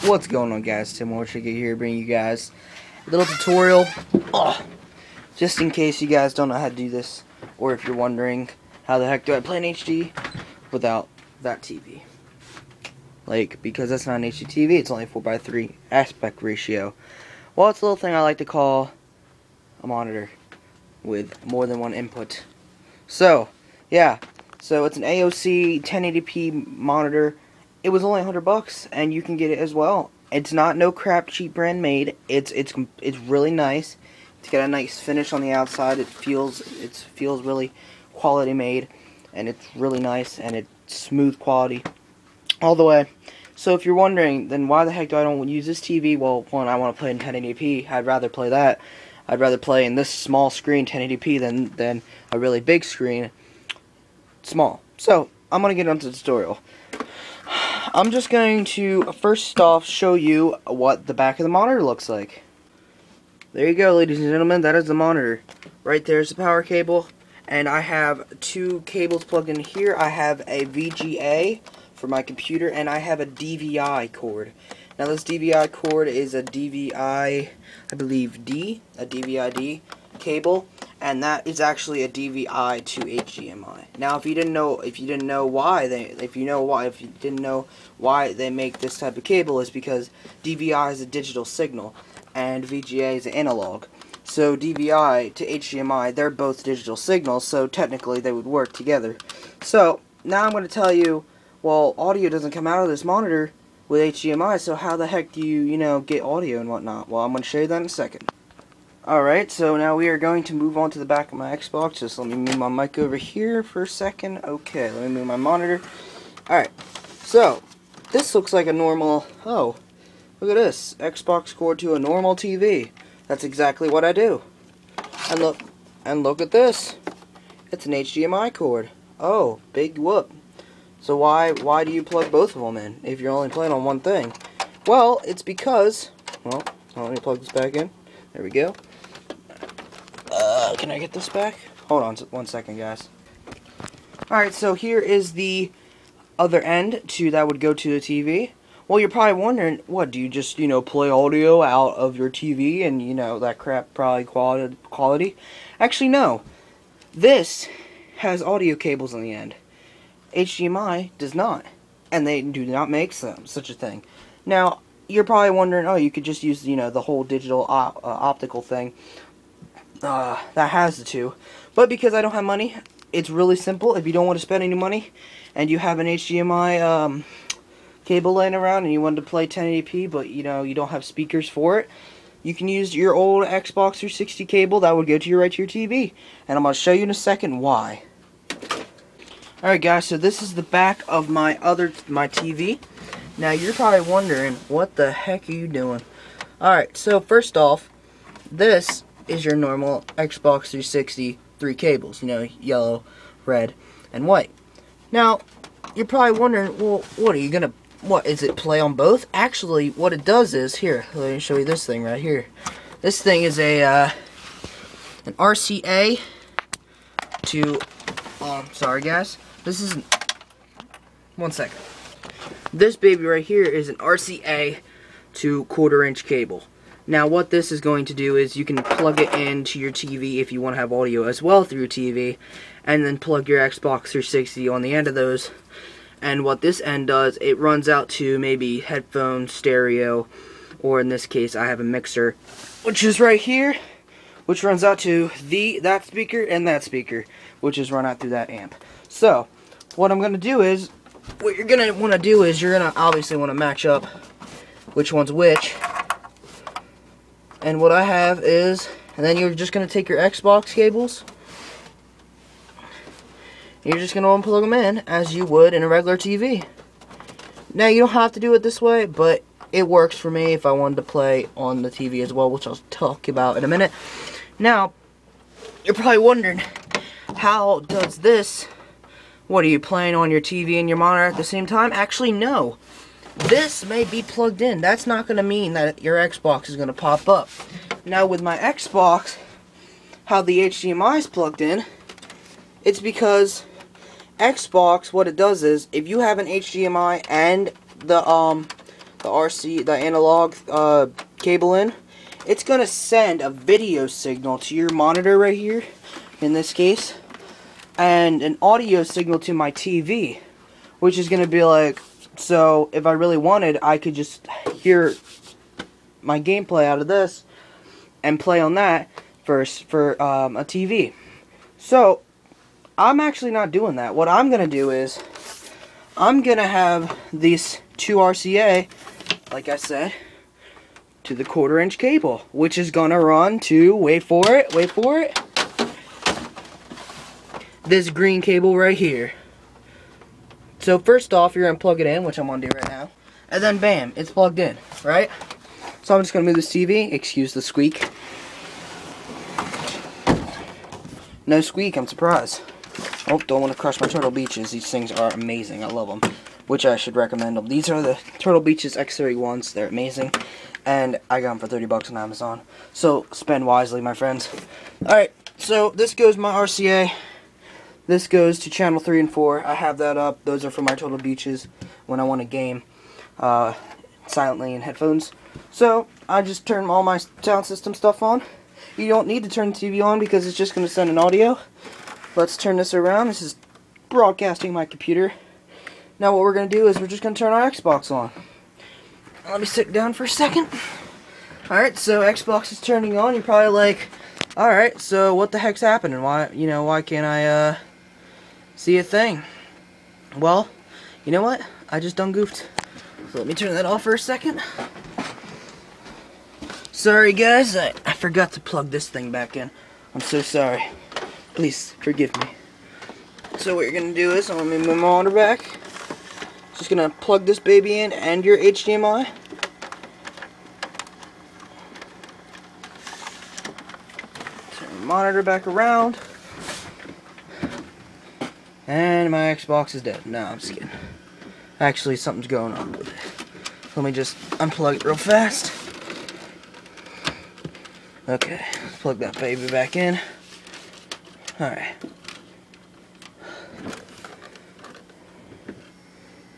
What's going on, guys? Tim Warchick here, bringing you guys a little tutorial. Just in case you guys don't know how to do this, or if you're wondering how the heck do I play in HD without that TV. Because that's not an HD TV, it's only a 4:3 aspect ratio. Well, it's a little thing I like to call a monitor with more than one input. So, yeah. So it's an AOC 1080p monitor. It was only $100, and you can get it as well. It's not no crap cheap brand made. It's really nice. It's got a nice finish on the outside. It feels really quality made, and it's really nice, and it's smooth quality all the way. So if you're wondering, then why the heck do I don't use this TV? Well, one, I want to play in 1080p. I'd rather play that. I'd rather play in this small screen 1080p than a really big screen small. So I'm gonna get into the tutorial. I'm just going to first off show you what the back of the monitor looks like. There you go, ladies and gentlemen, that is the monitor. Right there's the power cable, and I have two cables plugged in here. I have a VGA for my computer, and I have a DVI cord. Now this DVI cord is a DVI, I believe D, a DVI-D cable, and that is actually a DVI to HDMI. Now, if you didn't know why they make this type of cable, is because DVI is a digital signal and VGA is an analog. So DVI to HDMI, they're both digital signals, so technically they would work together. So now I'm going to tell you, well, audio doesn't come out of this monitor with HDMI, so how the heck do you, get audio and whatnot? Well, I'm going to show you that in a second. Alright, so now we are going to move on to the back of my Xbox. Just let me move my mic over here for a second. Okay, let me move my monitor. Alright, so this looks like a normal, oh, look at this, Xbox cord to a normal TV. That's exactly what I do. And look at this. It's an HDMI cord. Oh, big whoop. So why do you plug both of them in if you're only playing on one thing? Well, it's because, well, let me plug this back in. There we go. Can I get this back? Hold on 1 second, guys. Alright, so here is the other end that would go to the TV. Well, you're probably wondering, what, do you just, play audio out of your TV and, that crap probably quality? Actually, no. This has audio cables on the end. HDMI does not. And they do not make such a thing. Now, you're probably wondering, oh, you could just use, the whole digital optical thing that has the two. But because I don't have money, it's really simple. If you don't want to spend any money and you have an HDMI cable laying around and you want to play 1080p, but you don't have speakers for it, you can use your old Xbox 360 cable that would go right to your TV. And I'm going to show you in a second why. Alright guys, so this is the back of my TV. Now you're probably wondering, what the heck are you doing? Alright, so first off, this is your normal Xbox 360 three cables, yellow, red, and white. Now, you're probably wondering, well, what is it play on both? Actually, what it does is, here, let me show you this thing right here. This thing is an RCA to, sorry guys, this is, 1 second. This baby right here is an RCA to 1/4-inch cable. Now what this is going to do is you can plug it into your TV if you want to have audio as well through your TV, and then plug your Xbox 360 on the end of those. And what this end does, it runs out to maybe headphones, stereo, or in this case I have a mixer, which is right here, which runs out to that speaker and that speaker, which is run out through that amp. So what I'm going to do is, what you're going to want to do is you're going to obviously want to match up which one's which. And what I have is, and then you're just going to take your Xbox cables, you're just going to unplug them in as you would in a regular TV. Now you don't have to do it this way, but it works for me if I wanted to play on the TV as well, which I'll talk about in a minute. Now, you're probably wondering, how does this, what are you playing on your TV and your monitor at the same time? Actually, no. This may be plugged in. That's not going to mean that your Xbox is going to pop up. Now with my Xbox, how the HDMI is plugged in, it's because Xbox, what it does is, if you have an HDMI and the the analog cable in, it's gonna send a video signal to your monitor right here, in this case, and an audio signal to my TV, which is gonna be like, so if I really wanted, I could just hear my gameplay out of this and play on that first for a TV. So I'm actually not doing that. What I'm gonna do is I'm gonna have these two RCA, like I said, to the 1/4 inch cable, which is gonna run to, wait for it, this green cable right here. So first off, you're gonna plug it in, which I'm gonna do right now, and then bam, it's plugged in, right? So I'm just gonna move this TV, excuse the squeak. No squeak, I'm surprised. Oh, don't want to crush my Turtle Beaches. These things are amazing, I love them, which I should recommend them. These are the Turtle Beaches X31s, they're amazing, and I got them for 30 bucks on Amazon. So spend wisely, my friends. Alright, so this goes my RCA. This goes to channel 3 and 4. I have that up. Those are for my Turtle Beaches when I want to game silently in headphones. So I just turn all my sound system stuff on. You don't need to turn the TV on because it's just going to send an audio. Let's turn this around. This is broadcasting my computer. Now what we're going to do is we're just going to turn our Xbox on. Let me sit down for a second. Alright, so Xbox is turning on. You're probably like, alright, so what the heck's happening? Why can't I see a thing? Well, you know what? I just done goofed. So let me turn that off for a second. Sorry guys, I forgot to plug this thing back in. I'm so sorry. Please forgive me. So what you're gonna do is I'm gonna move my monitor back. Just gonna plug this baby in and your HDMI. Turn the monitor back around. And my Xbox is dead. No, I'm just kidding. Actually, something's going on with it. Let me just unplug it real fast. Okay, let's plug that baby back in. Alright.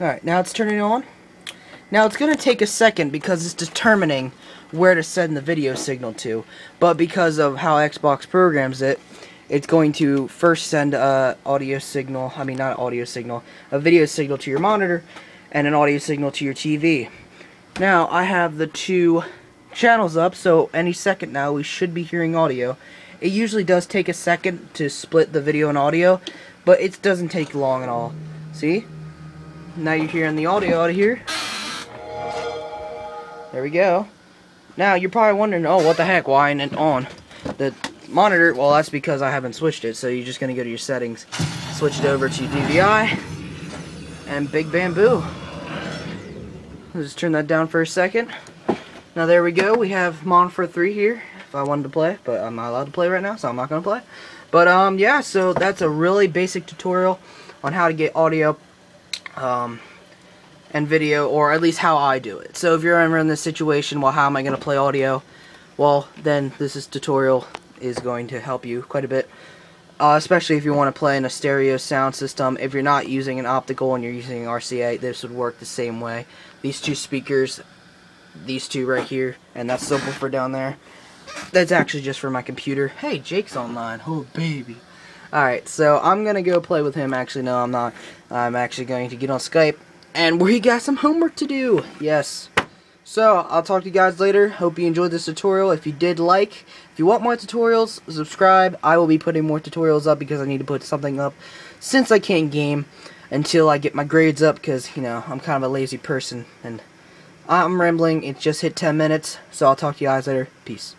Alright, now it's turning on. Now it's going to take a second because it's determining where to send the video signal to. But because of how Xbox programs it, it's going to first send a audio signal, I mean not audio signal, a video signal to your monitor and an audio signal to your TV. Now I have the two channels up, so any second now we should be hearing audio. It usually does take a second to split the video and audio, but it doesn't take long at all. See? Now you're hearing the audio out of here. There we go. Now you're probably wondering, oh, what the heck, why isn't it on? The monitor, well, that's because I haven't switched it, so you're just going to go to your settings, switch it over to DVI, and big bamboo. Let's just turn that down for a second. Now there we go, we have Monster 3 here, if I wanted to play, but I'm not allowed to play right now, so I'm not going to play. But yeah, so that's a really basic tutorial on how to get audio and video, or at least how I do it. So if you're ever in this situation, well, how am I going to play audio? Well, then this tutorial is going to help you quite a bit, especially if you want to play in a stereo sound system. If you're not using an optical and you're using an RCA, this would work the same way. These two speakers, these two right here, and that subwoofer down there, that's actually just for my computer. Hey, Jake's online. Oh, baby. Alright, so I'm going to go play with him. Actually, no, I'm not. I'm actually going to get on Skype, and we got some homework to do. Yes. So, I'll talk to you guys later. Hope you enjoyed this tutorial. If you did if you want more tutorials, subscribe. I will be putting more tutorials up because I need to put something up since I can't game until I get my grades up, because, you know, I'm kind of a lazy person, and I'm rambling. It just hit 10 minutes, so I'll talk to you guys later. Peace.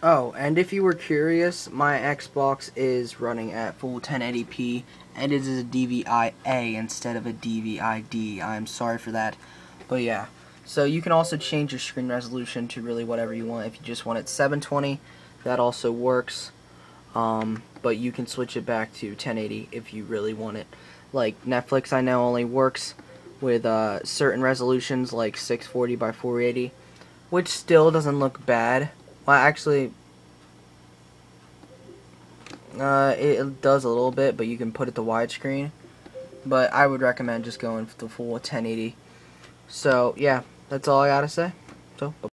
Oh, and if you were curious, my Xbox is running at full 1080p, and it is a DVI-A instead of a DVI-D. I'm sorry for that, but yeah. So you can also change your screen resolution to really whatever you want. If you just want it 720, that also works, but you can switch it back to 1080 if you really want it. Like Netflix, I know, only works with certain resolutions, like 640 by 480, which still doesn't look bad. Well, actually, it does a little bit, but you can put it to widescreen. But I would recommend just going for the full 1080. So, yeah. that's all I gotta say. So, bye.